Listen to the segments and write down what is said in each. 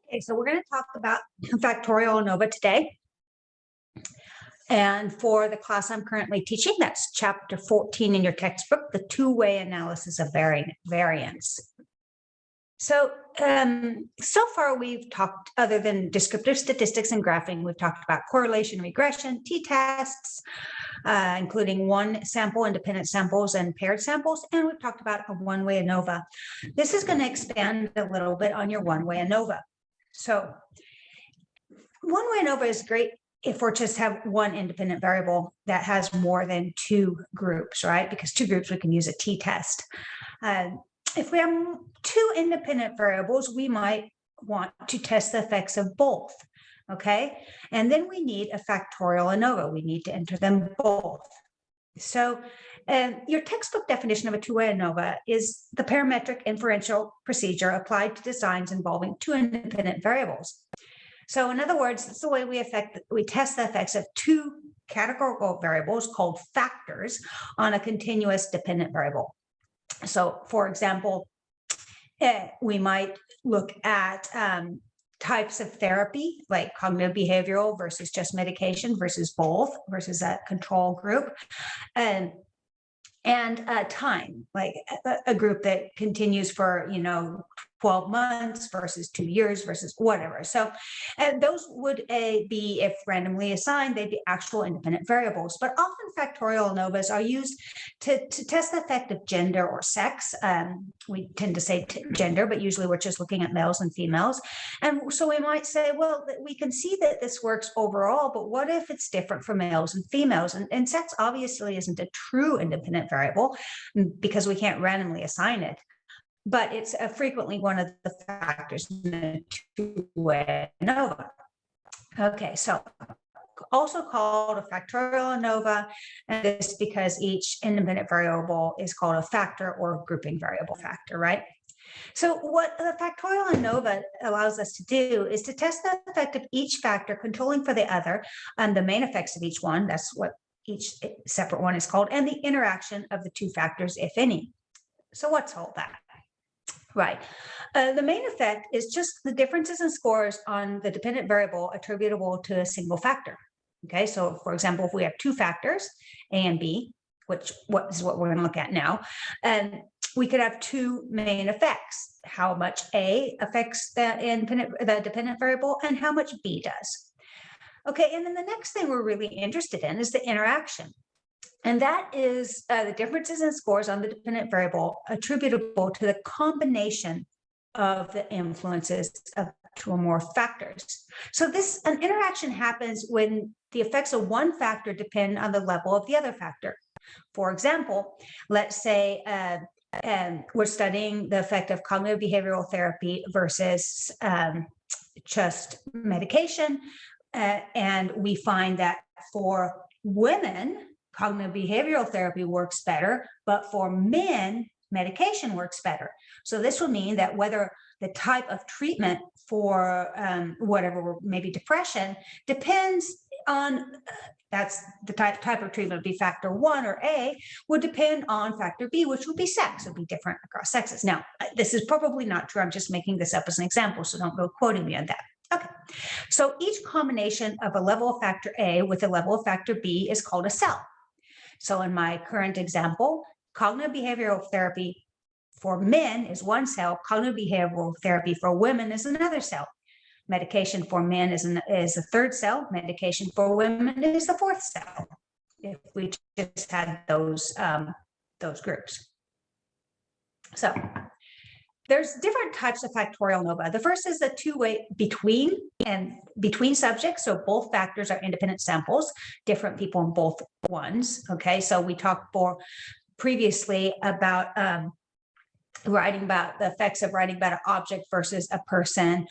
Okay, so we're going to talk about factorial ANOVA today. And for the class I'm currently teaching, that's chapter 14 in your textbook, the two-way analysis of variance. So far we've talked, other than descriptive statistics and graphing, we've talked about correlation, regression, t-tests, including one sample, independent samples, and paired samples, and we've talked about a one-way ANOVA. This is going to expand a little bit on your one-way ANOVA. So one-way ANOVA is great if we just have one independent variable that has more than two groups, right? Because two groups, we can use a t-test. If we have two independent variables, we might want to test the effects of both, okay? And then we need a factorial ANOVA. We need to enter them both. So your textbook definition of a two-way ANOVA is the parametric inferential procedure applied to designs involving two independent variables. So in other words, it's the way we test the effects of two categorical variables called factors on a continuous dependent variable. So for example, we might look at types of therapy, like cognitive behavioral versus just medication versus both versus a control group, and time, like a group that continues for 12 months versus 2 years versus whatever. So those would be, if randomly assigned, they'd be actual independent variables. But often factorial ANOVAs are used to test the effect of gender or sex. We tend to say gender, but usually we're just looking at males and females. And so we might say, well, we can see that this works overall, but what if it's different for males and females? And sex obviously isn't a true independent variable because we can't randomly assign it. But it's frequently one of the factors in the two-way ANOVA. Okay, so also called a factorial ANOVA, and this because each independent variable is called a factor or grouping variable factor, right? So what the factorial ANOVA allows us to do is to test the effect of each factor controlling for the other, and the main effects of each one, that's what each separate one is called, and the interaction of the two factors, if any. So what's all that? Right. The main effect is just the differences in scores on the dependent variable attributable to a single factor. Okay, so for example, if we have two factors, A and B, which is what we're going to look at now, and we could have two main effects: how much A affects the dependent variable and how much B does. Okay, and then the next thing we're really interested in is the interaction. And that is the differences in scores on the dependent variable attributable to the combination of the influences of two or more factors. So an interaction happens when the effects of one factor depend on the level of the other factor. For example, let's say we're studying the effect of cognitive behavioral therapy versus just medication. And we find that for women, cognitive behavioral therapy works better, but for men, medication works better. So this will mean that whether the type of treatment for whatever, maybe depression, depends on, that's the type of treatment would be factor 1 or A, would depend on factor B, which would be sex. It would be different across sexes. Now, this is probably not true. I'm just making this up as an example, so don't go quoting me on that. Okay, so each combination of a level of factor A with a level of factor B is called a cell. So in my current example, cognitive behavioral therapy for men is one cell, cognitive behavioral therapy for women is another cell. Medication for men is a third cell, medication for women is the fourth cell, if we just had those groups. So there's different types of factorial ANOVA. The first is the two-way between subjects. So both factors are independent samples, different people in both ones. Okay, so we talked previously about writing about the effects of writing about an object versus a person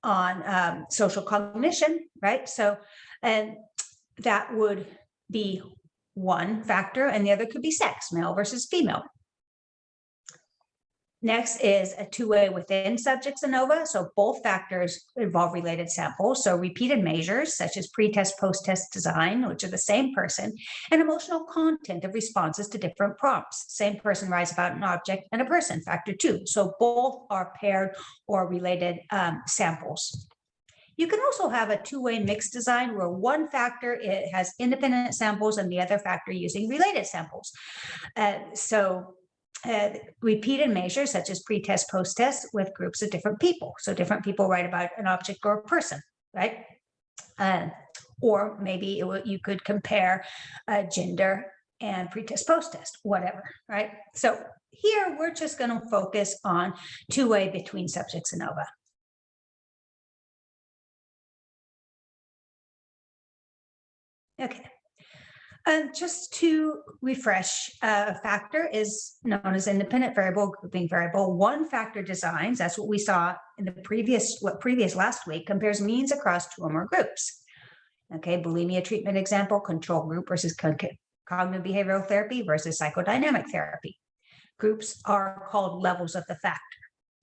on social cognition, right? So, and that would be one factor, and the other could be sex, male versus female. Next is a two-way within subjects ANOVA. So both factors involve related samples. So repeated measures such as pre-test, post-test design, which are the same person, and emotional content of responses to different prompts. Same person writes about an object and a person, factor 2. So both are paired or related samples. You can also have a two-way mixed design where one factor it has independent samples and the other factor using related samples. Repeated measures such as pre-test, post-test with groups of different people. So different people write about an object or a person, right? Or maybe you could compare gender and pre-test, post-test, whatever, right? So here we're just going to focus on two-way between subjects ANOVA. Okay. Just to refresh, a factor is known as independent variable, grouping variable. One factor designs, that's what we saw in the previous last week, compares means across two or more groups. Okay, bulimia treatment example, control group versus cognitive behavioral therapy versus psychodynamic therapy. Groups are called levels of the factor.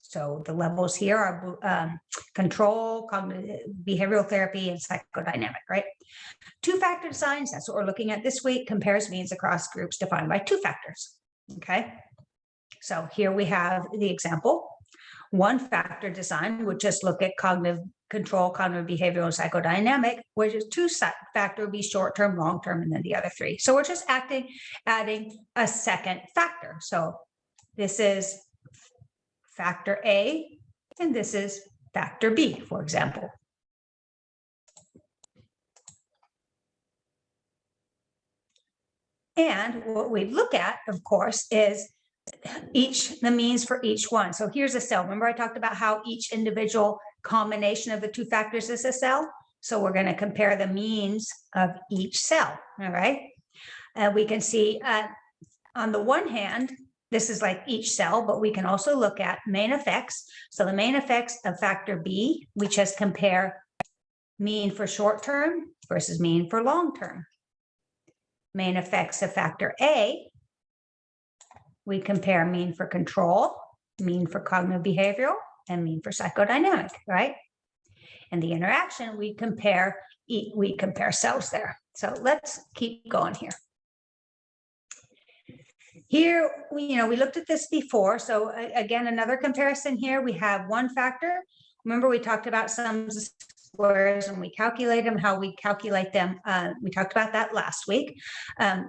So the levels here are control, cognitive behavioral therapy, and psychodynamic, right? Two-factor designs, that's what we're looking at this week, compares means across groups defined by two factors, okay? So here we have the example. One factor design would just look at cognitive control, cognitive behavioral, and psychodynamic, which is two-factor would be short-term, long-term, and then the other three. So we're just adding a second factor. So this is factor A, and this is factor B, for example. And what we look at, of course, is the means for each one. So here's a cell. Remember I talked about how each individual combination of the two factors is a cell? So we're going to compare the means of each cell, all right? We can see on the one hand, this is like each cell, but we can also look at main effects. So the main effects of factor B, we just compare mean for short term versus mean for long term. Main effects of factor A, we compare mean for control, mean for cognitive behavioral, and mean for psychodynamic, right? And the interaction, we compare cells there. So let's keep going here. Here, we looked at this before. So again, another comparison here, we have one factor. Remember we talked about sums of squares and we calculate them, how we calculate them. We talked about that last week.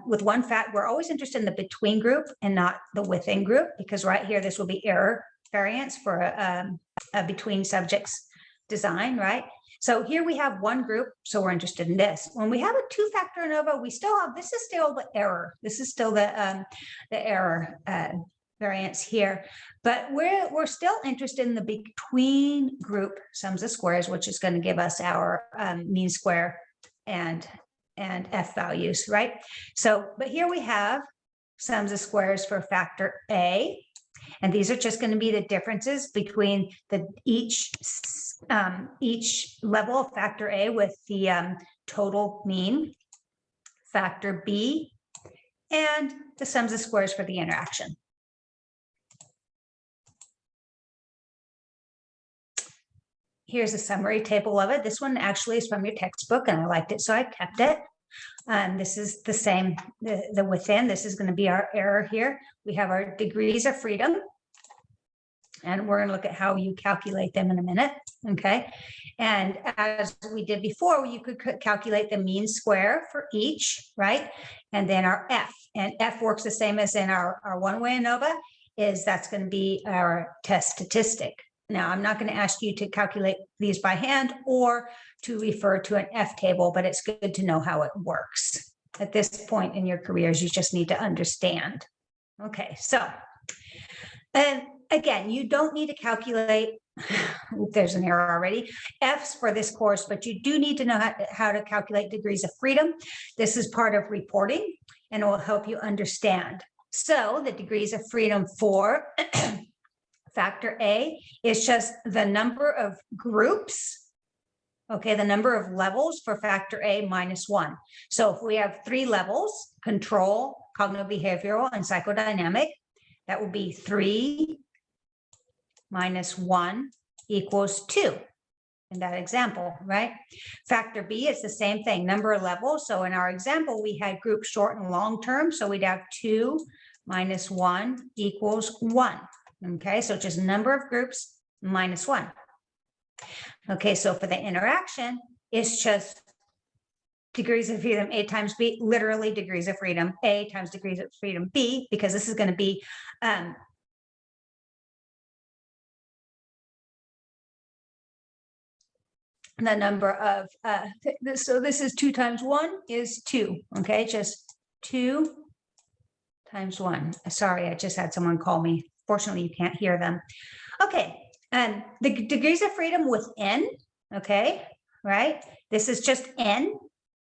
With one fact, we're always interested in the between group and not the within group, because right here, this will be error variance for a between subjects design, right? So here we have one group, so we're interested in this. When we have a two-factor ANOVA, we still have, this is still the error. This is still the error variance here, but we're still interested in the between group sums of squares, which is going to give us our mean square and F values, right? So, but here we have sums of squares for factor A. And these are just going to be the differences between each level of factor A with the total mean, factor B, and the sums of squares for the interaction. Here's a summary table of it. This one actually is from your textbook, and I liked it, so I kept it. This is the same, the within. This is going to be our error here. We have our degrees of freedom, and we're going to look at how you calculate them in a minute, okay? And as we did before, you could calculate the mean square for each, right? And then our F, and F works the same as in our one-way ANOVA, that's going to be our test statistic. Now, I'm not going to ask you to calculate these by hand or to refer to an F table, but it's good to know how it works. At this point in your careers, you just need to understand. Okay, so, and again, you don't need to calculate, there's an error already, F's for this course, but you do need to know how to calculate degrees of freedom. This is part of reporting, and it will help you understand. So the degrees of freedom for factor A is just the number of groups, okay, the number of levels for factor A minus 1. So if we have 3 levels, control, cognitive behavioral, and psychodynamic, that would be 3 minus 1 equals 2 in that example, right? Factor B, it's the same thing, number of levels. So in our example, we had group short and long term. So we'd have 2 minus 1 equals 1. Okay, so just number of groups minus 1. Okay, so for the interaction, it's just degrees of freedom A times B, literally degrees of freedom A times degrees of freedom B, because this is going to be the number of, so this is 2 times 1 is 2, okay? Just 2 times 1. Sorry, I just had someone call me. Fortunately, you can't hear them. Okay, and the degrees of freedom within, okay, right? This is just n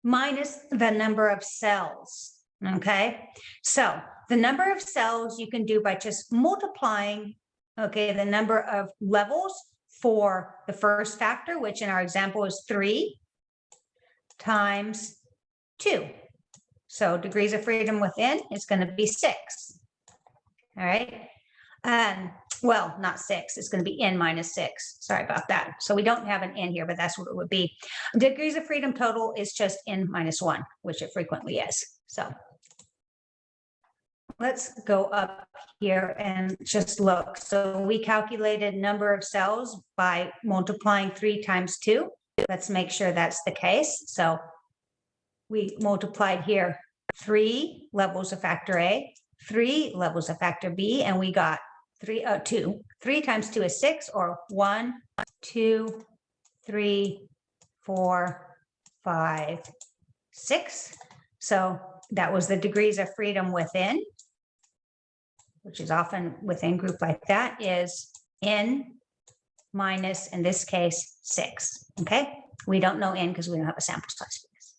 minus the number of cells, okay? So the number of cells you can do by just multiplying, okay, the number of levels for the first factor, which in our example is 3 times 2. So degrees of freedom within is going to be 6. All right. Well, not 6. It's going to be n minus 6. Sorry about that. So we don't have an n here, but that's what it would be. Degrees of freedom total is just n minus 1, which it frequently is. So let's go up here and just look. So we calculated number of cells by multiplying 3 times 2. Let's make sure that's the case. So we multiplied here 3 levels of factor A, 3 levels of factor B, and we got 2. 3 times 2 is 6, or 1, 2, 3, 4, 5, 6. So that was the degrees of freedom within, which is often within group like that, is n minus, in this case, 6. Okay, we don't know n because we don't have a sample size for this.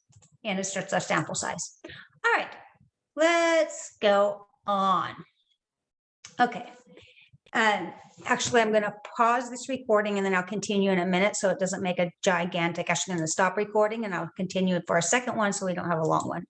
N is just our sample size. All right, let's go on. Okay. Actually, I'm going to pause this recording and then I'll continue in a minute so it doesn't make a gigantic. Actually, I'm going to stop recording and I'll continue it for a second one so we don't have a long one.